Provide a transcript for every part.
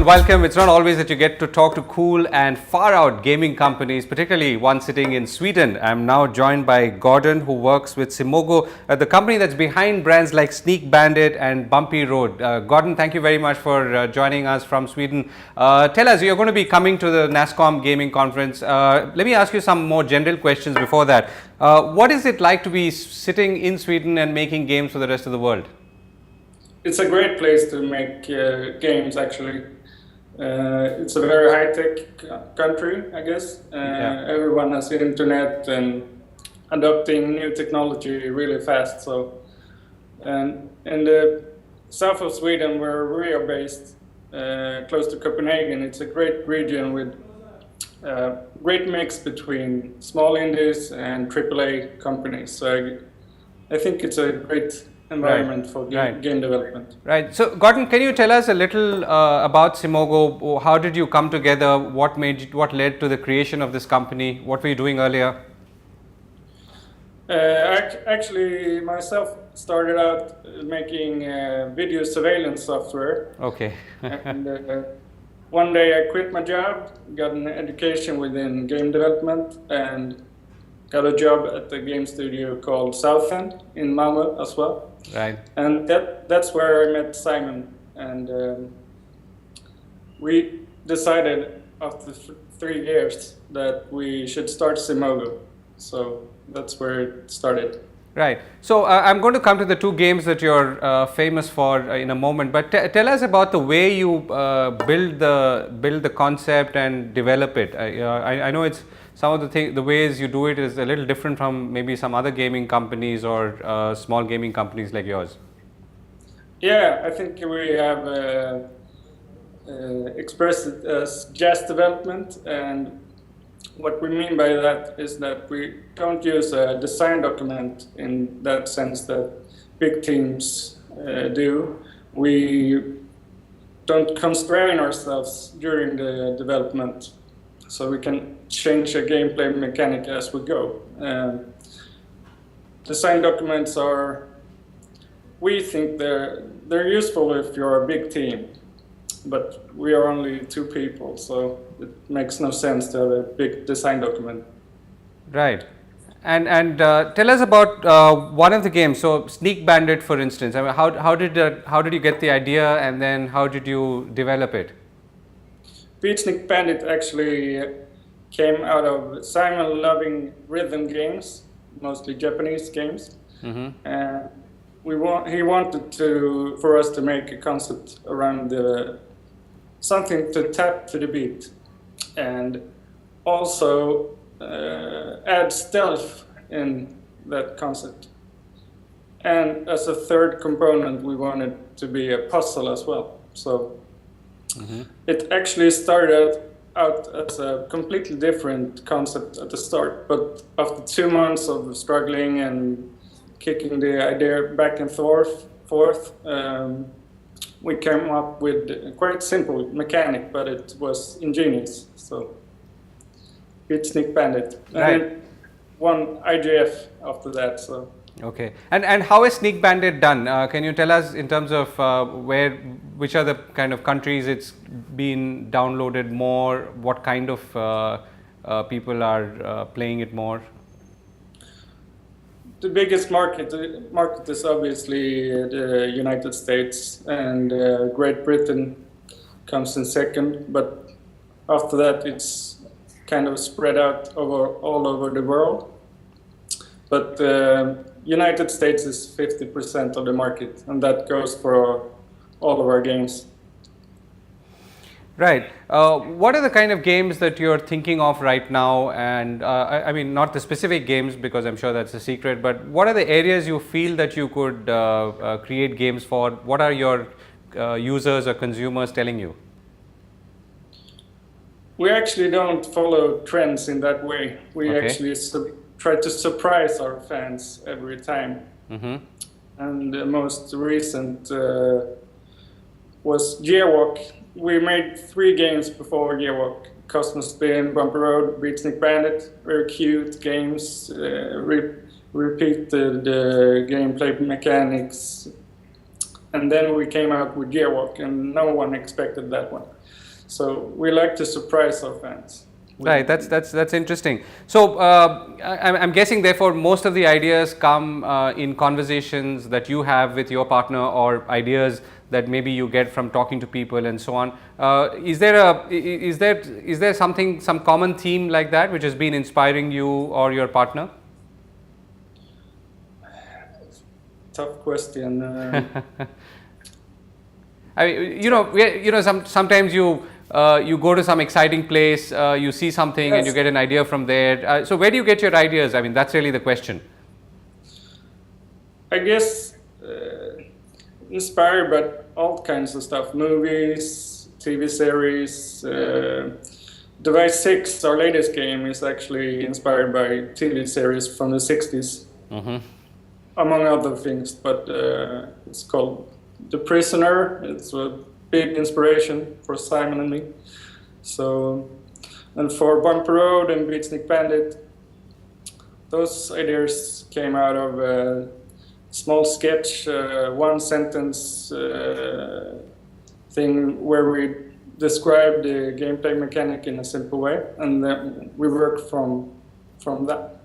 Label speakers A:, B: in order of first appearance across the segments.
A: welcome. It's not always that you get to talk to cool and far out gaming companies, particularly one sitting in Sweden. I'm now joined by Gordon, who works with Simogo, the company that's behind brands like Sneak Bandit and Bumpy Road. Gordon, thank you very much for joining us from Sweden. Tell us, you're going to be coming to the Nasscom gaming conference. Let me ask you some more general questions before that. What is it like to be sitting in Sweden and making games for the rest of the world?
B: It's a great place to make games, actually. It's a very high-tech country, I guess. Everyone has the internet and adopting new technology really fast. So, and in the south of Sweden, where we are based, close to Copenhagen, it's a great region with great mix between small indies and AAA companies. So I think it's a great environment for game development.
A: Right. So, Gordon, can you tell us a little about Simogo? How did you come together? What led to the creation of this company? What were you doing earlier?
B: Actually, myself started out making video surveillance software.
A: Okay.
B: And one day I quit my job, got an education within game development, and got a job at a game studio called Southend in Malmö as well.
A: Right.
B: And that's where I met Simon, and we decided after 3 years that we should start Simogo. So that's where it started.
A: Right. So I'm going to come to the two games that you're famous for in a moment. But tell us about the way you build the concept and develop it. I know it's some of the ways you do it is a little different from maybe some other gaming companies or small gaming companies like yours.
B: Yeah, I think we have expressed it as jazz development, and what we mean by that is that we don't use a design document in that sense that big teams do. We don't constrain ourselves during the development, so we can change a gameplay mechanic as we go. Design documents we think they're useful if you're a big team, but we are only 2 people, so it makes no sense to have a big design document.
A: Right. And tell us about one of the games. So Sneak Bandit, for instance. I mean, how did you get the idea, and then how did you develop it?
B: Sneak Bandit actually came out of Simon loving rhythm games, mostly Japanese games. And he wanted for us to make a concept around something to tap to the beat, and also add stealth in that concept. And as a third component, we wanted to be a puzzle as well. So it actually started out as a completely different concept at the start, but after 2 months of struggling and kicking the idea back and forth, we came up with a quite simple mechanic, but it was ingenious. So it's Sneak Bandit.
A: Right.
B: And won IGF after that. So.
A: Okay. And how is Sneak Bandit done? Can you tell us in terms of which are the kind of countries it's been downloaded more? What kind of people are playing it more?
B: The biggest market is obviously the United States, and Great Britain comes in second. But after that, it's kind of spread out all over the world. But United States is 50% of the market, and that goes for all of our games.
A: Right. What are the kind of games that you're thinking of right now? And I mean, not the specific games, because I'm sure that's a secret, but what are the areas you feel that you could create games for? What are your users or consumers telling you?
B: We actually don't follow trends in that way. We actually try to surprise our fans every time. And the most recent was Gearwalk. We made 3 games before Gearwalk: Cosmos Spin, Bumpy Road, Sneak Bandit. Very cute games, repeated gameplay mechanics. And then we came out with Gearwalk, and no one expected that one. So we like to surprise our fans.
A: Right, that's interesting. So I'm guessing, therefore, most of the ideas come in conversations that you have with your partner, or ideas that maybe you get from talking to people and so on. Is there something, some common theme like that which has been inspiring you or your partner?
B: Tough question.
A: I mean, sometimes you go to some exciting place, you see something, and you get an idea from there. So where do you get your ideas? I mean, that's really the question.
B: I guess inspired by all kinds of stuff: movies, TV series. Device 6, our latest game, is actually inspired by TV series from the 60s, among other things. But it's called The Prisoner. It's a big inspiration for Simon and me. So, and for Bumpy Road and Sneak Bandit, those ideas came out of a small sketch, one sentence thing where we describe the gameplay mechanic in a simple way, and then we work from that.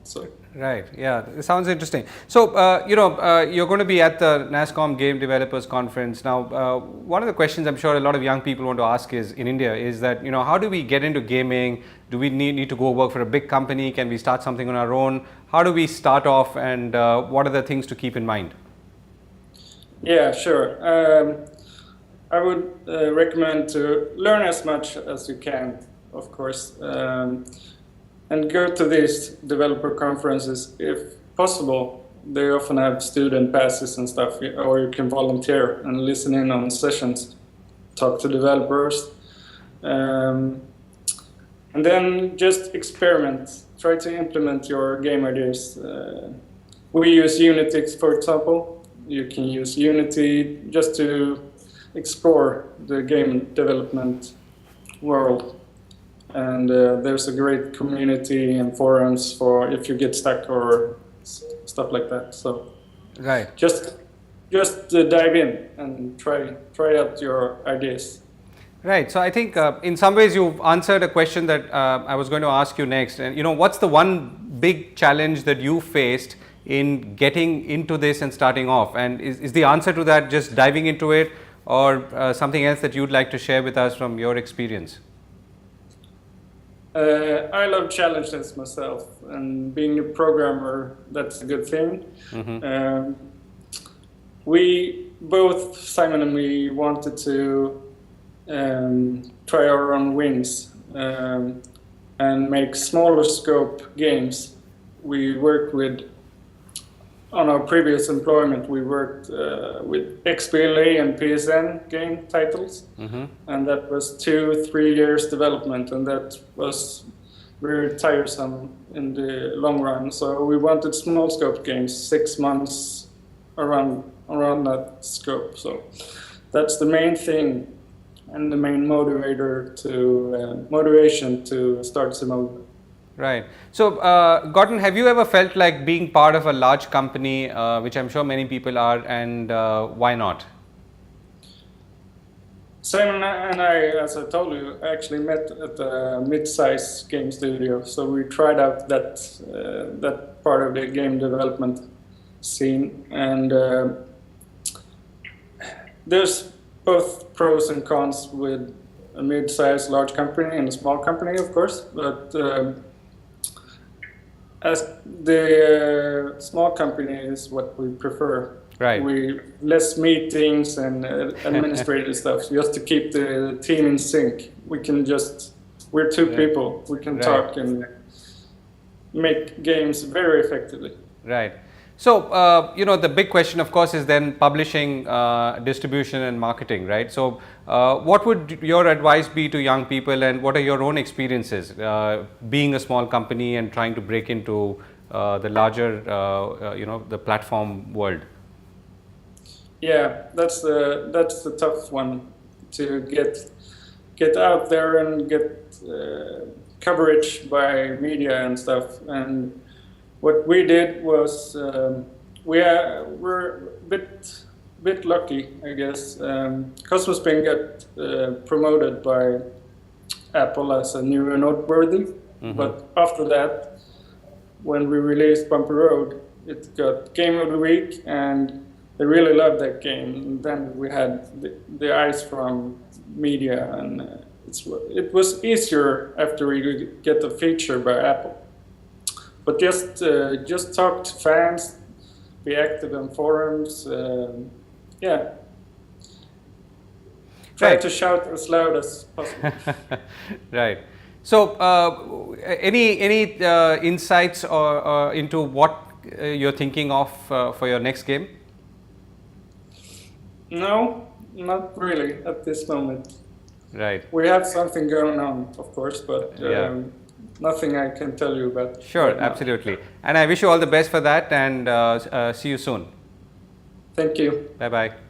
B: So.
A: Right. Yeah. It sounds interesting. So, you're going to be at the Nasscom Game Developers Conference now. One of the questions I'm sure a lot of young people want to ask is in India is that, how do we get into gaming? Do we need to go work for a big company? Can we start something on our own? How do we start off, and what are the things to keep in mind?
B: Yeah, sure. I would recommend to learn as much as you can, of course. And go to these developer conferences if possible. They often have student passes and stuff, or you can volunteer and listen in on sessions, talk to developers. And then just experiment, try to implement your game ideas. We use Unity, for example. You can use Unity just to explore the game development world. And there's a great community and forums for if you get stuck or stuff like that. So,
A: right,
B: just dive in and try out your ideas.
A: Right. So I think in some ways you've answered a question that I was going to ask you next. And what's the one big challenge that you faced in getting into this and starting off? And is the answer to that just diving into it, or something else that you'd like to share with us from your experience?
B: I love challenges myself, and being a programmer, that's a good thing. We both, Simon and me, wanted to try our own wings and make smaller scope games. We worked on our previous employment, we worked with XBLA and PSN game titles, and that was 2-3 years development, and that was very tiresome in the long run. So we wanted small scope games, 6 months around that scope. So that's the main thing and the main motivation to start Simogo.
A: Right. So, Gordon, have you ever felt like being part of a large company, which I'm sure many people are, and why not?
B: Simon and I, as I told you, actually met at a mid-size game studio. So we tried out that part of the game development scene, and there's both pros and cons with a mid-size large company and a small company, of course, but as the small company is what we prefer.
A: Right.
B: We less meetings and administrative stuff just to keep the team in sync. We're two people. We can talk and make games very effectively.
A: Right. So, the big question, of course, is then publishing, distribution and marketing, right? So, what would your advice be to young people, and what are your own experiences being a small company and trying to break into the larger, the platform world?
B: Yeah, that's the tough one, to get out there and get coverage by media and stuff. And what we did was we're a bit bit lucky, I guess. Cosmos Spin got promoted by Apple as a new and noteworthy, but after that, when we released Bumpy Road, it got Game of the Week, and they really loved that game. And then we had the eyes from media, and it was easier after we get the feature by Apple. But just talk to fans, be active in forums, yeah. Try to shout as loud as possible.
A: Right. So, any insights or into what you're thinking of for your next game?
B: No, not really at this moment.
A: Right.
B: We have something going on, of course, but nothing I can tell you about.
A: Sure,
B: right now.
A: absolutely. And I wish you all the best for that, and see you soon.
B: Thank you.
A: Bye-bye.